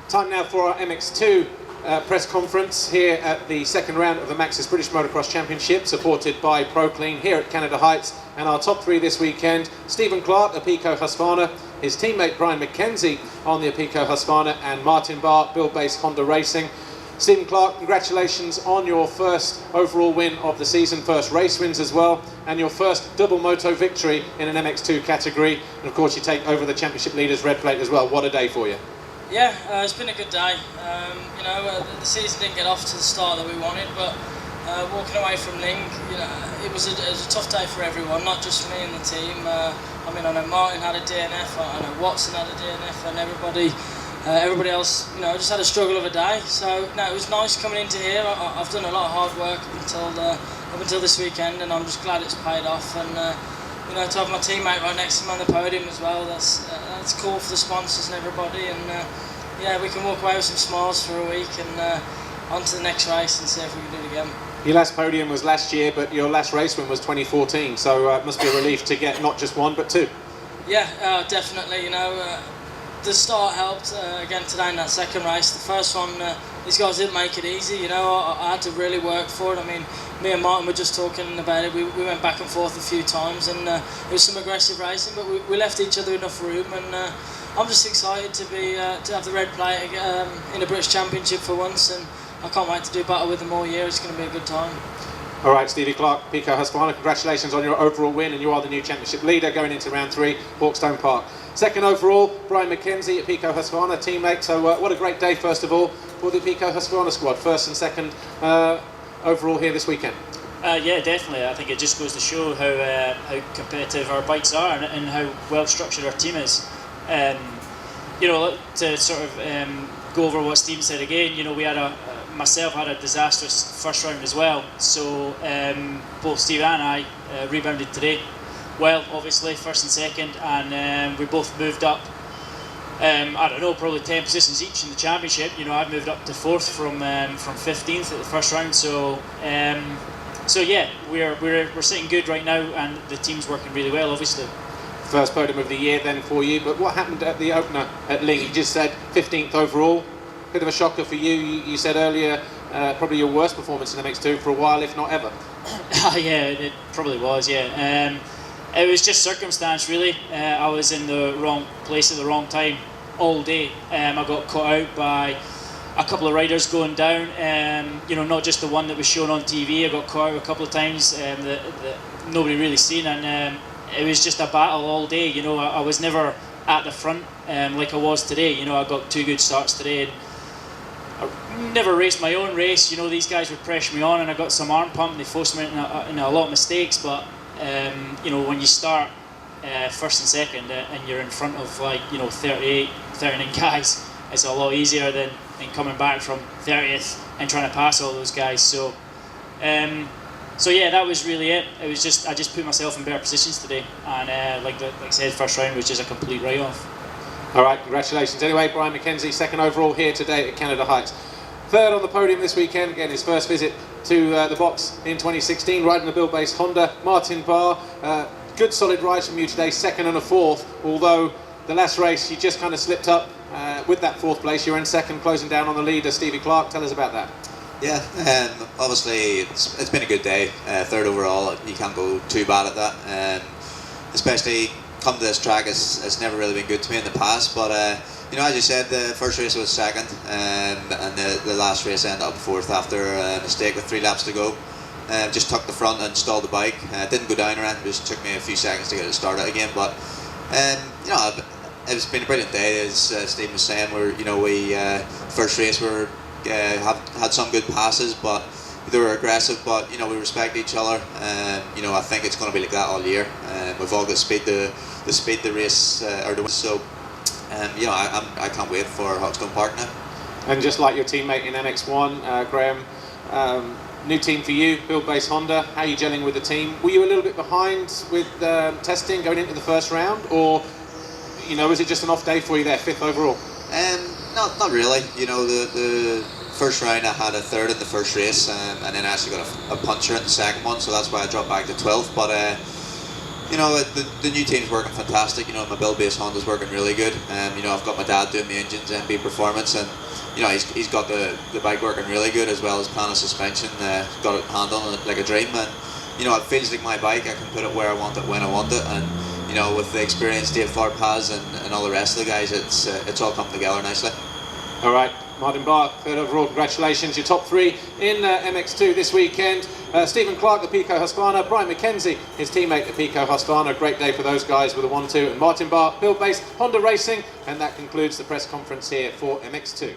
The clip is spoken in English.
Time now for our MX2 press conference here at the second round of the Maxxis British Motocross Championship, supported by ProClean here at Canada Heights. And our top three this weekend: Stephen Clark, Apico Husqvarna, his teammate Brian McKenzie on the Apico Husqvarna, and Martin Barr, Build-Based Honda Racing. Stephen Clark, congratulations on your first overall win of the season, first race wins as well, and your first double moto victory in an MX2 category. And of course you take over the championship leader's red plate as well. What a day for you. Yeah, it's been a good day. The season didn't get off to the start that we wanted, but walking away from Ling, it was a tough day for everyone, not just me and the team. I know Martin had a DNF, I know Watson had a DNF, and everybody else, just had a struggle of a day. So no, it was nice coming into here. I've done a lot of hard work up until this weekend, and I'm just glad it's paid off. And to have my teammate right next to me on the podium as well, that's cool for the sponsors and everybody. And yeah, we can walk away with some smiles for a week and on to the next race and see if we can do it again. Your last podium was last year, but your last race win was 2014, so it must be a relief to get not just one but two. Yeah, definitely. The start helped again today in that second race. The first one, these guys didn't make it easy. I had to really work for it. Me and Martin were just talking about it. We went back and forth a few times, and it was some aggressive racing, but we left each other enough room. And I'm just excited to have the red plate in the British Championship for once, and I can't wait to do battle with them all year. It's going to be a good time. All right, Stevie Clark, Apico Husqvarna, congratulations on your overall win, and you are the new championship leader going into round 3, Hawkstone Park. Second overall, Brian McKenzie, Apico Husqvarna, teammate. So what a great day, first of all, for the Apico Husqvarna squad. First and second overall here this weekend. Yeah, definitely. I think it just goes to show how competitive our bikes are and how well structured our team is. To sort of go over what Steve said again, we had myself had a disastrous first round as well. So both Steve and I rebounded today. Well, obviously, first and second, and we both moved up. I don't know, probably 10 positions each in the championship. I've moved up to 4th from 15th at the first round. So yeah, we're sitting good right now, and the team's working really well, obviously. First podium of the year then for you, but what happened at the opener at Ling? You just said 15th overall. Bit of a shocker for you. You said earlier probably your worst performance in MX2 for a while, if not ever. Yeah, it probably was. Yeah. It was just circumstance, really. I was in the wrong place at the wrong time all day. I got caught out by a couple of riders going down. Not just the one that was shown on TV. I got caught out a couple of times that nobody really seen, and it was just a battle all day. I was never at the front like I was today. I got 2 good starts today. And I never raced my own race. These guys would pressure me on, and I got some arm pump, and they forced me in a lot of mistakes. But when you start first and second and you're in front of 38, 39 guys, it's a lot easier than coming back from 30th and trying to pass all those guys. So yeah, that was really it. It was just I just put myself in better positions today, and like I said, first round was just a complete write-off. All right, congratulations. Anyway, Brian McKenzie, second overall here today at Canada Heights. Third on the podium this weekend, again his first visit to the box in 2016, riding the Build-Based Honda. Martin Barr, good solid ride from you today, second and a 4th, although the last race you just kind of slipped up with that 4th place. You're in second, closing down on the leader, Stevie Clark. Tell us about that. Yeah, obviously it's been a good day. Third overall, you can't go too bad at that. Especially come to this track, it's never really been good to me in the past. But as you said, the first race was second, and the last race ended up 4th after a mistake with 3 laps to go. Just tucked the front and stalled the bike. Didn't go down or anything. Just took me a few seconds to get it started again. But it's been a brilliant day, as Steve was saying. We first race had some good passes, but they were aggressive. But we respect each other. I think it's going to be like that all year. We've all got speed the race or the so. I can't wait for Hawkstone Park now. And just like your teammate in MX1, Graham, new team for you, Build-Based Honda. How are you gelling with the team? Were you a little bit behind with testing going into the first round, or was it just an off day for you there, 5th overall? Not really. The first round I had a 3rd in the first race, and then I actually got a puncher in the second one, so that's why I dropped back to 12th. But You know, the new team's working fantastic. You know, my build base Honda's working really good. You know, I've got my dad doing my engines, MB Performance, and you know, he's got the bike working really good, as well as pan of suspension. Got it handling it like a dream, and you know, it feels like my bike. I can put it where I want it, when I want it, and you know, with the experience Dave Thorpe has and all the rest of the guys, it's all come together nicely. All right, Martin Barr, third overall, congratulations. Your top 3 in MX2 this weekend. Stephen Clark, the Pico Husqvarna. Brian McKenzie, his teammate, the Pico Husqvarna. Great day for those guys with a 1-2. And Martin Barr, build-based Honda Racing. And that concludes the press conference here for MX2.